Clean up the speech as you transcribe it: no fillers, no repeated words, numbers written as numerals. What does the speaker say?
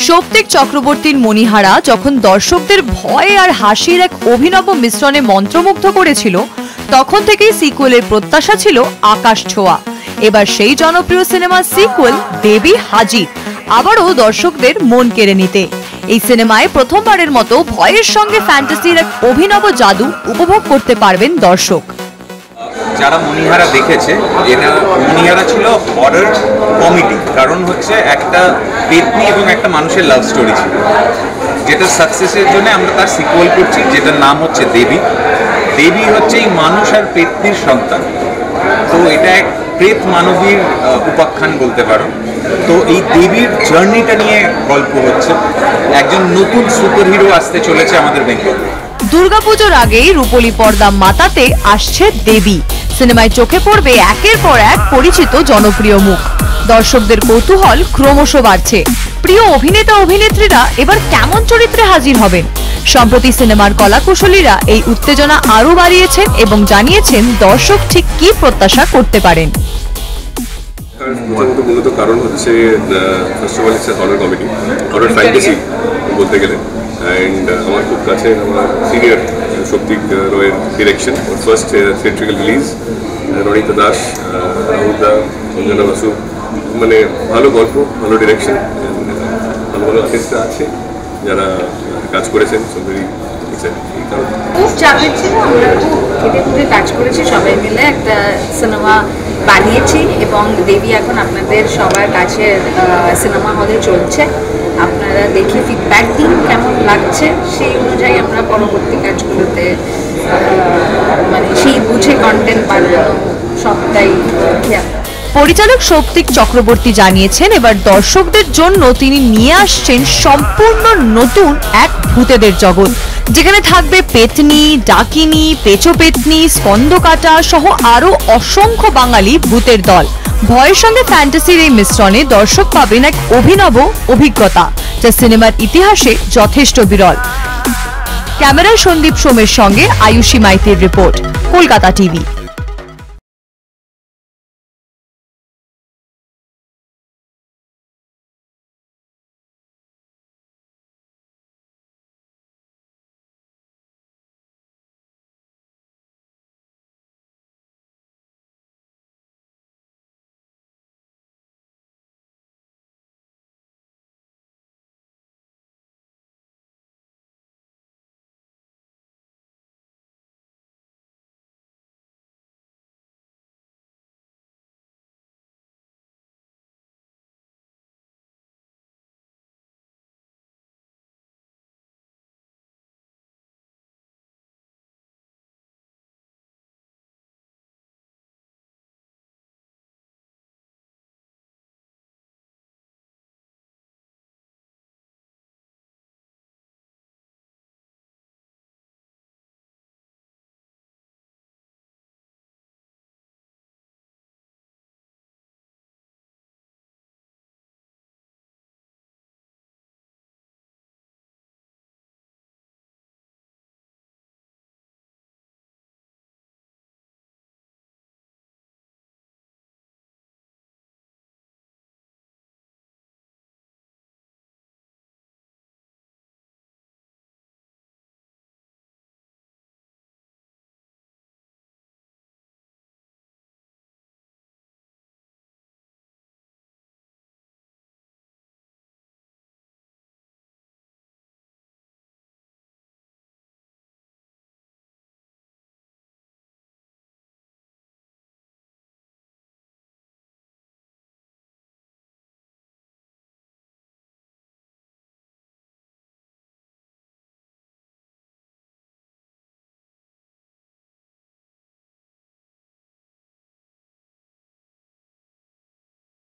সৌপ্তিক চক্রবর্তীর মণিহারা যখন দর্শকদের ভয় আর হাসির এক অভিনব মিশ্রণে মন্ত্রমুগ্ধ করেছিল, তখন থেকেই সিকুয়েলের প্রত্যাশা ছিল আকাশ ছোঁয়া। এবার সেই জনপ্রিয় সিনেমার সিকুয়েল দেবী হাজির, আবারও দর্শকদের মন কেড়ে নিতে। এই সিনেমায় প্রথমবারের মতো ভয়ের সঙ্গে ফ্যান্টাসির এক অভিনব জাদু উপভোগ করতে পারবেন দর্শক। যারা মণিহারা দেখেছে, এটা মণিহারা ছিল হরর কমেডি, কারণ হচ্ছে একটা পেতনি এবং একটা মানুষের লাভ স্টোরি ছিল, যেটা সাকসেসের জন্য আমরা তার সিকুয়েল করছি, যেটার নাম হচ্ছে দেবী। দেবী হচ্ছে এই মানুষ আর পেতনির সন্তান, তো এটা এক প্রেত মানবীর উপাখ্যান বলতে পারো। তো এই দেবীর জার্নিটা নিয়ে গল্প হচ্ছে। একজন নতুন সুপারহিরো আসতে চলেছে আমাদের বেঙ্গলে। দুর্গাপুজোর আগেই রূপলী পর্দা মাতাতে আসছে দেবী। সিনেমায় চোখে পড়বে একের পর এক পরিচিত জনপ্রিয় মুখ। দর্শকদের কৌতূহল ক্রমশ বাড়ছে। প্রিয় অভিনেতা অভিনেত্রীরা এবার কেমন চরিত্রে হাজির হবেন? সম্প্রতি সিনেমার কলাকুশলীরা এই উত্তেজনা আরো বাড়িয়েছেন এবং জানিয়েছেন দর্শক ঠিক কি প্রত্যাশা করতে পারেন। মূলত কারণ হচ্ছে first of all it's horror comedy, horror fantasy বলতে গেলে। অ্যান্ড আমার খুব কাছে আমার সিনিয়র সৌপ্তিক রয়ের ডিরেকশন, ওর first theatrical release. Ranita Das, Rahul da, Sanjana Basu, মানে ভালো গল্প, ভালো ডিরেকশন, ভালো ভালো আর্টিস্টরা আছে যারা কাজ করেছেন। খুব চাপের ছিল, আমরা খুব খেটে খুঁটে কাজ করেছি, সবাই মিলে একটা সিনেমা বানিয়েছি এবং দেবী এখন আপনাদের সবার কাছে সিনেমা হলে চলছে। আপনারা দেখে ফিডব্যাক দিন কেমন লাগছে, সেই অনুযায়ী আমরা পরবর্তী কাজগুলোতে মানে সেই বুঝে কন্টেন্ট বানানো সবটাই খেয়াল। পরিচালক সৌপ্তিক চক্রবর্তী জানিয়েছেন এবার দর্শকদের জন্য তিনি নিয়ে আসছেন সম্পূর্ণ নতুন এক ভূতেদের জগৎ, যেখানে থাকবে পেতনি, ডাকিনী, পেচো পেতনি, স্কন্দকাটা সহ আরো অসংখ্য বাঙালি ভূতের দল। ভয়ের সঙ্গে ফ্যান্টাসির এই মিশ্রণে দর্শক পাবেন এক অভিনব অভিজ্ঞতা, যা সিনেমার ইতিহাসে যথেষ্ট বিরল। ক্যামেরায় সন্দীপ সোমের সঙ্গে আয়ুষী মাইতির রিপোর্ট, কলকাতা টিভি।